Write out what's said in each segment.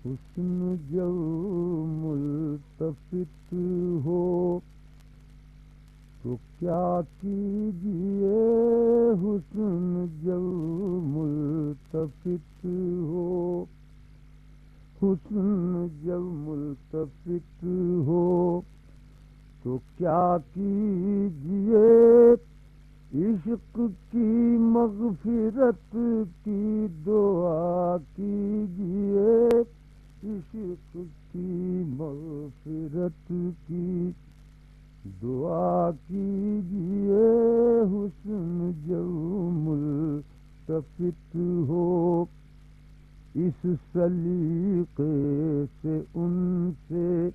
حسن جو ملتفت ہو تو کیا کیجیے، حسن جو ملتفت ہو، حسن جب ملتفت ہو تو کیا کیجیے، عشق کی مغفرت کی دعا کیجیے، عشق کی مغفرت کی دعا کیجیے، حسن جو ملتفت ہو، اس سلیقے سے ان سے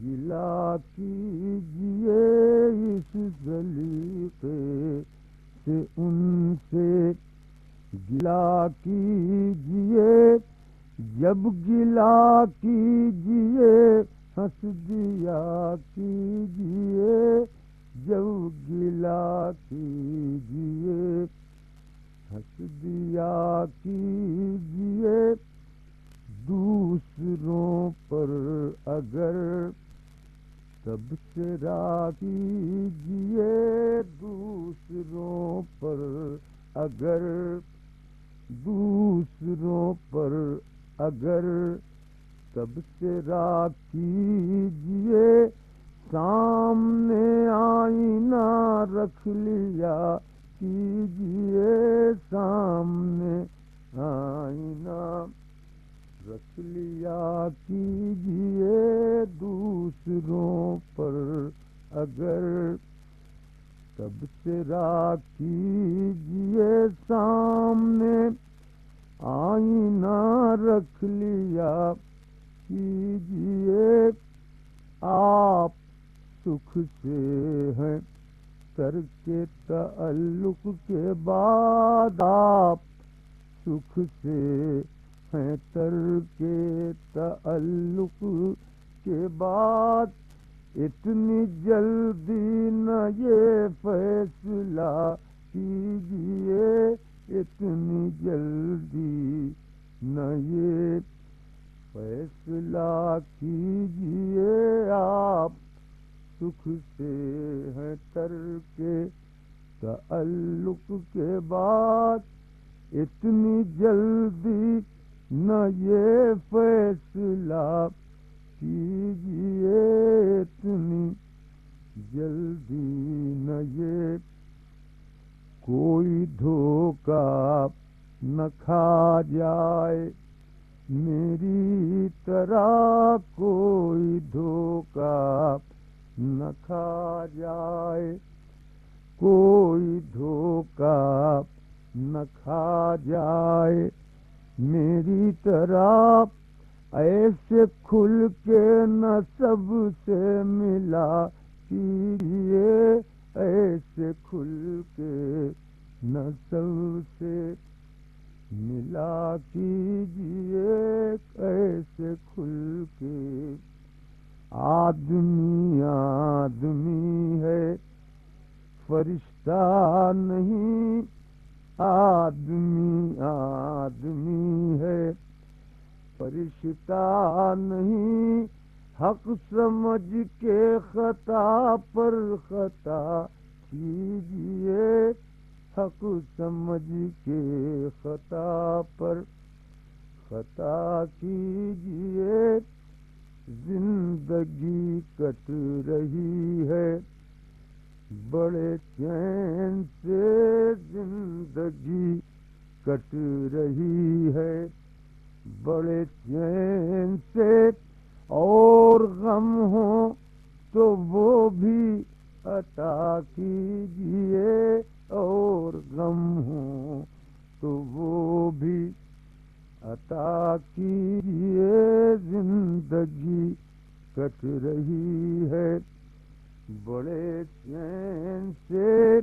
گلا کیجیے، اس سلیقے سے ان سے گلا کیجیے، جب گلا کیجیے ہنس دیا کیجیے، جب گلا کیجیے ہنس دیا کیجیے، دوسروں پر اگر تبصرہ کیجیے، دوسروں پر اگر، دوسروں پر اگر تبصرہ کیجیے، سامنے آئینہ رکھ لیا کیجیے، سامنے آئینہ رکھ لیا کیجیے، دوسروں پر اگر تبصرہ کیجیے، سامنے آئینہ رکھ لیا کیجیے، آپ سکھ سے ہیں ترک تعلق کے بعد، آپ سکھ سے ہیں ترک تعلق کے بعد، اتنی جلدی نہ یہ فیصلہ کیجیے، اتنی جلدی نہ یہ فیصلہ کیجیے، آپ سکھ سے ہیں ترک تعلق کے بعد، اتنی جلدی نہ یہ فیصلہ کیجیے، اتنی جلدی نہ یہ، کوئی دھوکہ نہ کھا جائے میری طرح، کوئی دھوکہ نہ کھا جائے، کوئی دھوکہ نہ کھا جائے میری طرح، ایسے کھل کے نہ سب سے ملا کیجیے، ایسے کھل کے نہ سب سے ملا کیجیے، ایسے کھل کے، آدمی آدمی ہے فرشتہ نہیں، آدمی آدمی ہے فرشتہ نہیں، حق سمجھ کے خطا پر خطا کیجیے، حق سمجھ کے خطا پر خطا کیجیے، زندگی کٹ رہی ہے بڑے چین سے، زندگی کٹ رہی ہے بڑے چین سے، اور غم ہو تو وہ بھی عطا کیجیے، اور غم ہو تو وہ بھی عطا کیجیے، زندگی کٹ رہی ہے بڑے چین سے،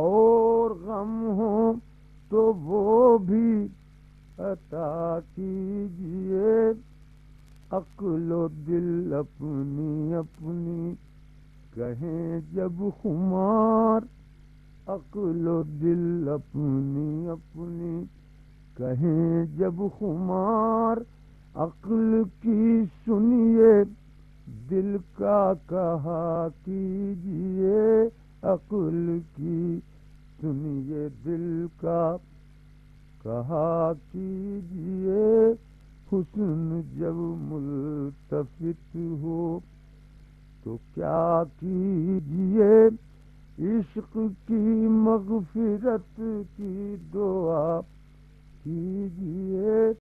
اور غم ہو تو وہ بھی عطا کیجیے، عقل و دل اپنی اپنی کہیں جب خمار، عقل و دل اپنی اپنی کہیں جب خمار، عقل کی سنیے دل کا کہا کیجیے، عقل کی سنیے دل کا کہا کیجیے، حسن جب ملتفت ہو تو کیا کیجیے، عشق کی مغفرت کی دعا کیجیے۔